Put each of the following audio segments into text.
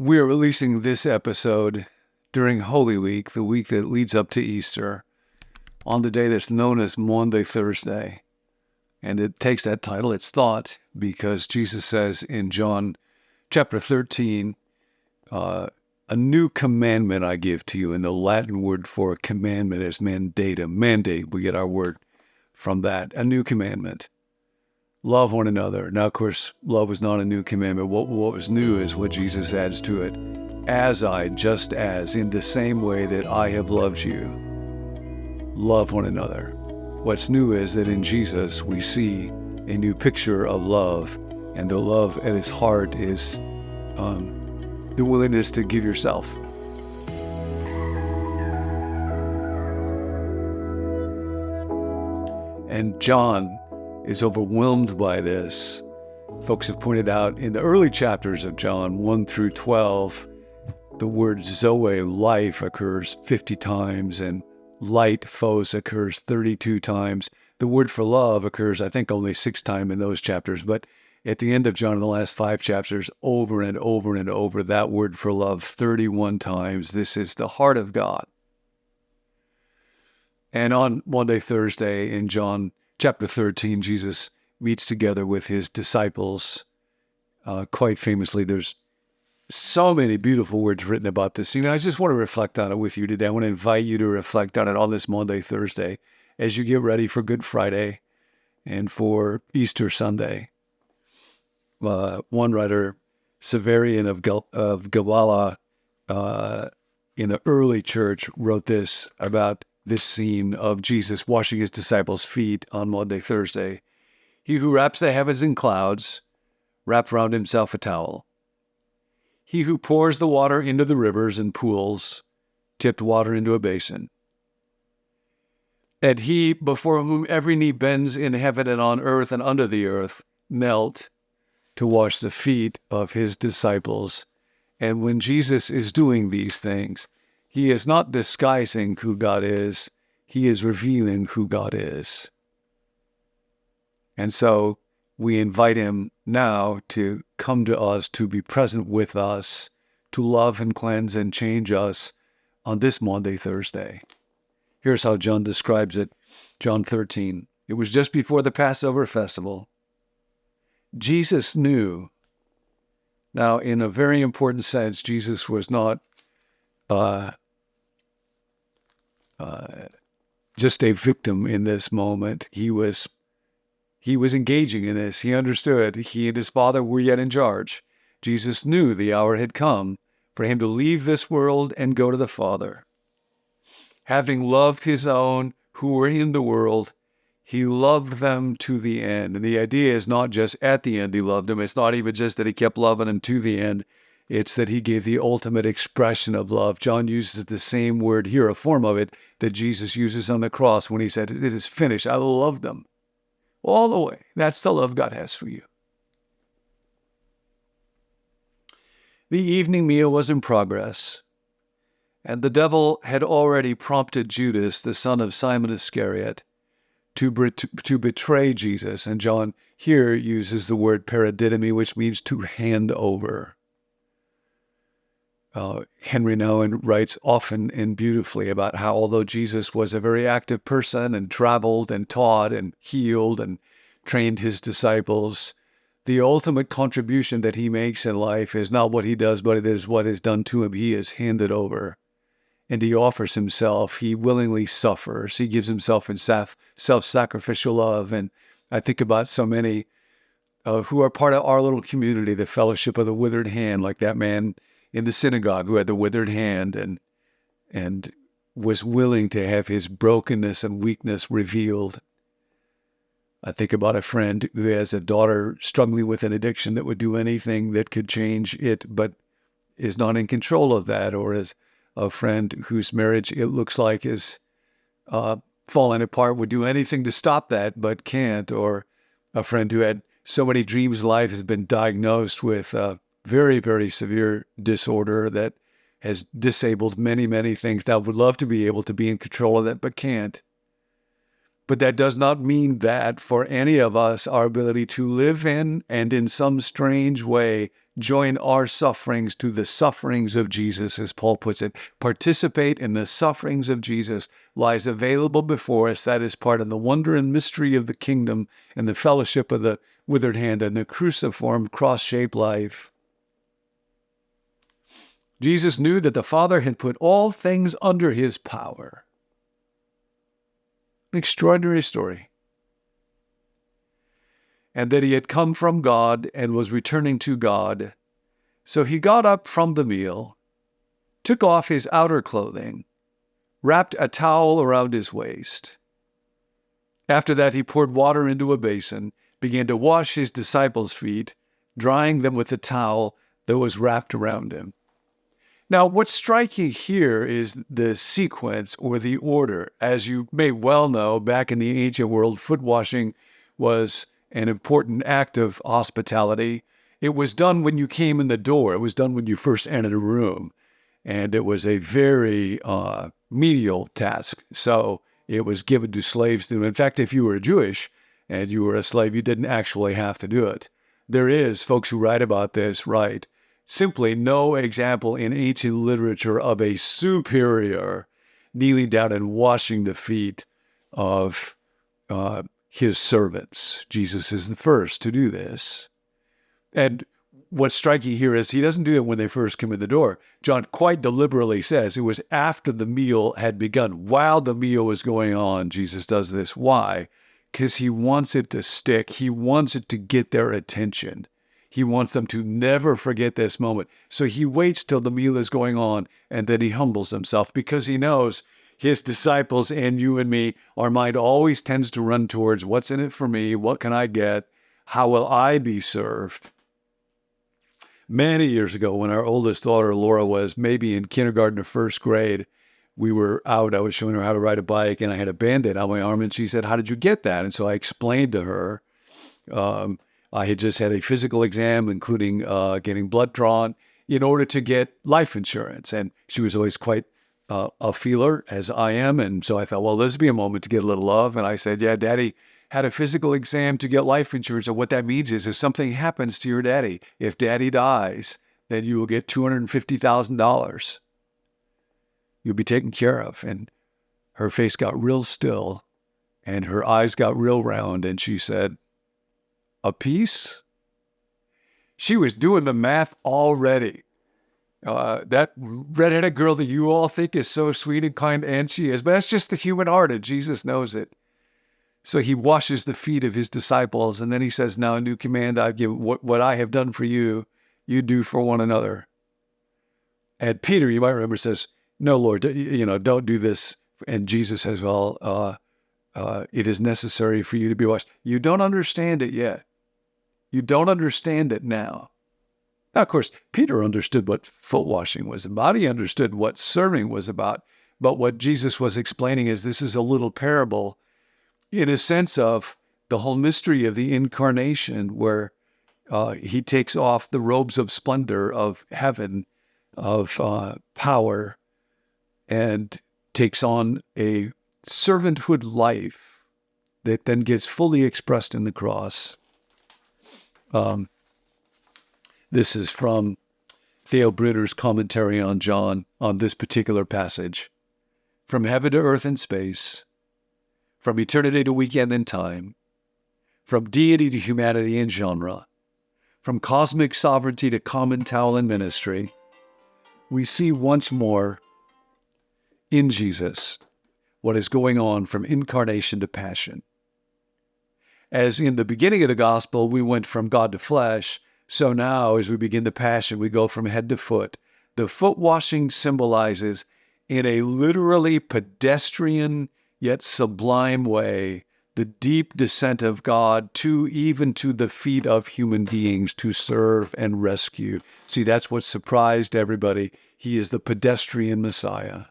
We are releasing this episode during Holy Week, the week that leads up to Easter, on the day that's known as Maundy, Thursday. And it takes that title, it's thought, because Jesus says in John chapter 13, a new commandment I give to you. And the Latin word for commandment is mandatum. Mandate, we get our word from that. A new commandment. Love one another. Now, of course, love was not a new commandment. What was new is what Jesus adds to it. Just as, in the same way that I have loved you, love one another. What's new is that in Jesus we see a new picture of love, and the love at its heart is the willingness to give yourself. And John is overwhelmed by this. Folks have pointed out in the early chapters of John 1 through 12, the word Zoe, life, occurs 50 times, and light, phos, occurs 32 times. The word for love occurs, I think, only 6 times in those chapters, but at the end of John, in the last 5 chapters, over and over and over, that word for love 31 times. This is the heart of God. And on Maundy, Thursday, in John chapter 13, Jesus meets together with his disciples. Quite famously, there's so many beautiful words written about this scene. I just want to reflect on it with you today. I want to invite you to reflect on it on this Maundy, Thursday, as you get ready for Good Friday and for Easter Sunday. One writer, Severian of Gabala, in the early church, wrote this about this scene of Jesus washing his disciples' feet on Maundy, Thursday. He who wraps the heavens in clouds, wrapped round himself a towel. He who pours the water into the rivers and pools, tipped water into a basin. And he, before whom every knee bends in heaven and on earth and under the earth, knelt to wash the feet of his disciples. And when Jesus is doing these things, he is not disguising who God is. He is revealing who God is. And so we invite him now to come to us, to be present with us, to love and cleanse and change us on this Maundy, Thursday. Here's how John describes it. John 13. It was just before the Passover festival. Jesus knew. Now, in a very important sense, Jesus was not just a victim in this moment. He was engaging in this. He understood. He and his Father were yet in charge. Jesus knew the hour had come for him to leave this world and go to the Father. Having loved his own who were in the world, he loved them to the end. And the idea is not just at the end he loved them. It's not even just that he kept loving them to the end. It's that he gave the ultimate expression of love. John uses the same word here, a form of it, that Jesus uses on the cross when he said, "It is finished." I loved them all the way. That's the love God has for you. The evening meal was in progress, and the devil had already prompted Judas, the son of Simon Iscariot, to betray Jesus. And John here uses the word paradidomi, which means to hand over. Henry Nouwen writes often and beautifully about how although Jesus was a very active person and traveled and taught and healed and trained his disciples, the ultimate contribution that he makes in life is not what he does, but it is what is done to him. He is handed over and he offers himself. He willingly suffers. He gives himself in self-sacrificial love. And I think about so many who are part of our little community, the Fellowship of the Withered Hand, like that man in the synagogue who had the withered hand and was willing to have his brokenness and weakness revealed. I think about a friend who has a daughter struggling with an addiction that would do anything that could change it, but is not in control of that, or as a friend whose marriage, it looks like, is falling apart, would do anything to stop that, but can't, or a friend who had so many dreams in life, has been diagnosed with very, very severe disorder that has disabled many, many things. That would love to be able to be in control of that, but can't. But that does not mean that for any of us, our ability to live in and in some strange way join our sufferings to the sufferings of Jesus, as Paul puts it, participate in the sufferings of Jesus, lies available before us. That is part of the wonder and mystery of the kingdom and the fellowship of the withered hand and the cruciform cross-shaped life. Jesus knew that the Father had put all things under his power. An extraordinary story. And that he had come from God and was returning to God. So he got up from the meal, took off his outer clothing, wrapped a towel around his waist. After that, he poured water into a basin, began to wash his disciples' feet, drying them with the towel that was wrapped around him. Now, what's striking here is the sequence or the order. As you may well know, back in the ancient world, foot washing was an important act of hospitality. It was done when you came in the door. It was done when you first entered a room. And it was a very menial task. So it was given to slaves to do. In fact, if you were Jewish and you were a slave, you didn't actually have to do it. There is, folks who write about this, write, simply no example in ancient literature of a superior kneeling down and washing the feet of his servants. Jesus is the first to do this. And what's striking here is he doesn't do it when they first come in the door. John quite deliberately says it was after the meal had begun. While the meal was going on, Jesus does this. Why? Because he wants it to stick. He wants it to get their attention. He wants them to never forget this moment. So he waits till the meal is going on, and then he humbles himself because he knows his disciples and you and me, our mind always tends to run towards what's in it for me, what can I get, how will I be served? Many years ago, when our oldest daughter, Laura, was maybe in kindergarten or first grade, we were out. I was showing her how to ride a bike, and I had a Band-Aid on my arm, and she said, "How did you get that?" And so I explained to her, I had just had a physical exam, including getting blood drawn, in order to get life insurance. And she was always quite a feeler, as I am. And so I thought, well, this would be a moment to get a little love. And I said, yeah, Daddy had a physical exam to get life insurance. And what that means is if something happens to your daddy, if Daddy dies, then you will get $250,000. You'll be taken care of. And her face got real still and her eyes got real round. And she said, a piece? She was doing the math already. That redheaded girl that you all think is so sweet and kind, and she is, but that's just the human heart, and Jesus knows it. So he washes the feet of his disciples, and then he says, now a new command I've given, what I have done for you, you do for one another. And Peter, you might remember, says, no, Lord, don't do this. And Jesus says, well, it is necessary for you to be washed. You don't understand it yet. You don't understand it now. Now, of course, Peter understood what foot washing was about. He understood what serving was about. But what Jesus was explaining is this is a little parable in a sense of the whole mystery of the incarnation, where he takes off the robes of splendor of heaven, of power, and takes on a servanthood life that then gets fully expressed in the cross. This is from Theo Britter's commentary on John on this particular passage. From heaven to earth and space, from eternity to weekend and time, from deity to humanity and genre, from cosmic sovereignty to common towel and ministry, we see once more in Jesus what is going on from incarnation to passion. As in the beginning of the gospel, we went from God to flesh, so now as we begin the passion, we go from head to foot. The foot washing symbolizes, in a literally pedestrian yet sublime way, the deep descent of God even to the feet of human beings to serve and rescue. See, that's what surprised everybody. He is the pedestrian Messiah.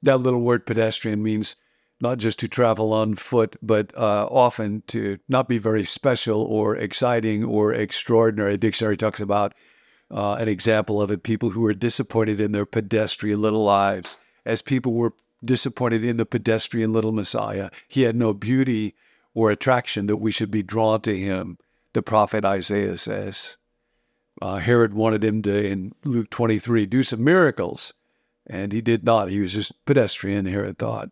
That little word pedestrian means not just to travel on foot, but often to not be very special or exciting or extraordinary. A dictionary talks about an example of it, people who were disappointed in their pedestrian little lives, as people were disappointed in the pedestrian little Messiah. He had no beauty or attraction that we should be drawn to him, the prophet Isaiah says. Herod wanted him to, in Luke 23, do some miracles, and he did not. He was just pedestrian, Herod thought.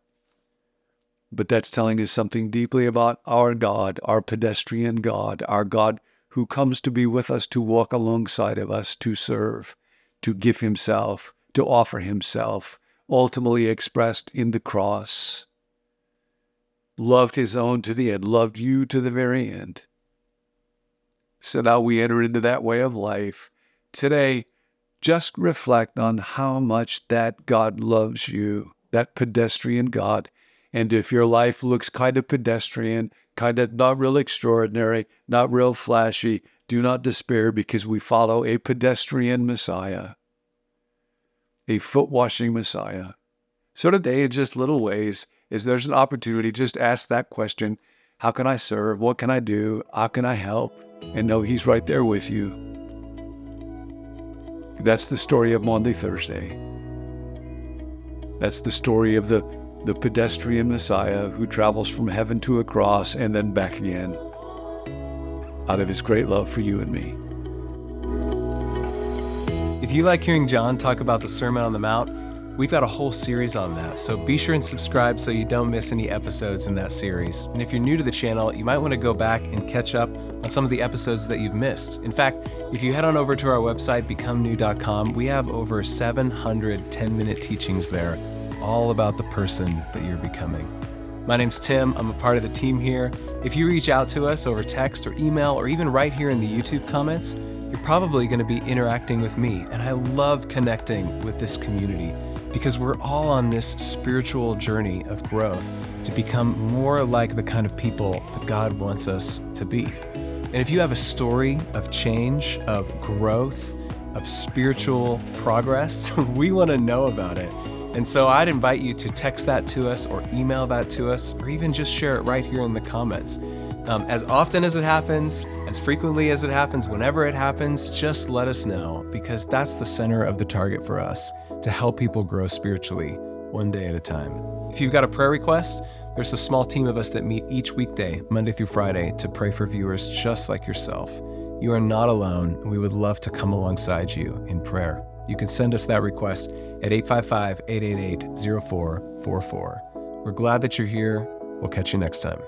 But that's telling us something deeply about our God, our pedestrian God, our God who comes to be with us, to walk alongside of us, to serve, to give himself, to offer himself, ultimately expressed in the cross. Loved his own to the end, loved you to the very end. So now we enter into that way of life. Today, just reflect on how much that God loves you, that pedestrian God. And if your life looks kind of pedestrian, kind of not real extraordinary, not real flashy, do not despair, because we follow a pedestrian Messiah, a foot-washing Messiah. So today, in just little ways, there's an opportunity, just ask that question, how can I serve? What can I do? How can I help? And know he's right there with you. That's the story of Maundy Thursday. That's the story of the pedestrian Messiah who travels from heaven to a cross and then back again out of his great love for you and me. If you like hearing John talk about the Sermon on the Mount, we've got a whole series on that, so be sure and subscribe so you don't miss any episodes in that series. And if you're new to the channel, you might want to go back and catch up on some of the episodes that you've missed. In fact, if you head on over to our website, becomenew.com, we have over 700 10-minute teachings there, all about the person that you're becoming. My name's Tim. I'm a part of the team here. If you reach out to us over text or email or even right here in the YouTube comments, you're probably going to be interacting with me. And I love connecting with this community because we're all on this spiritual journey of growth to become more like the kind of people that God wants us to be. And if you have a story of change, of growth, of spiritual progress, we want to know about it. And so I'd invite you to text that to us or email that to us, or even just share it right here in the comments. As often as it happens, as frequently as it happens, whenever it happens, just let us know, because that's the center of the target for us, to help people grow spiritually one day at a time. If you've got a prayer request, there's a small team of us that meet each weekday, Monday through Friday, to pray for viewers just like yourself. You are not alone, and we would love to come alongside you in prayer. You can send us that request at 855-888-0444. We're glad that you're here. We'll catch you next time.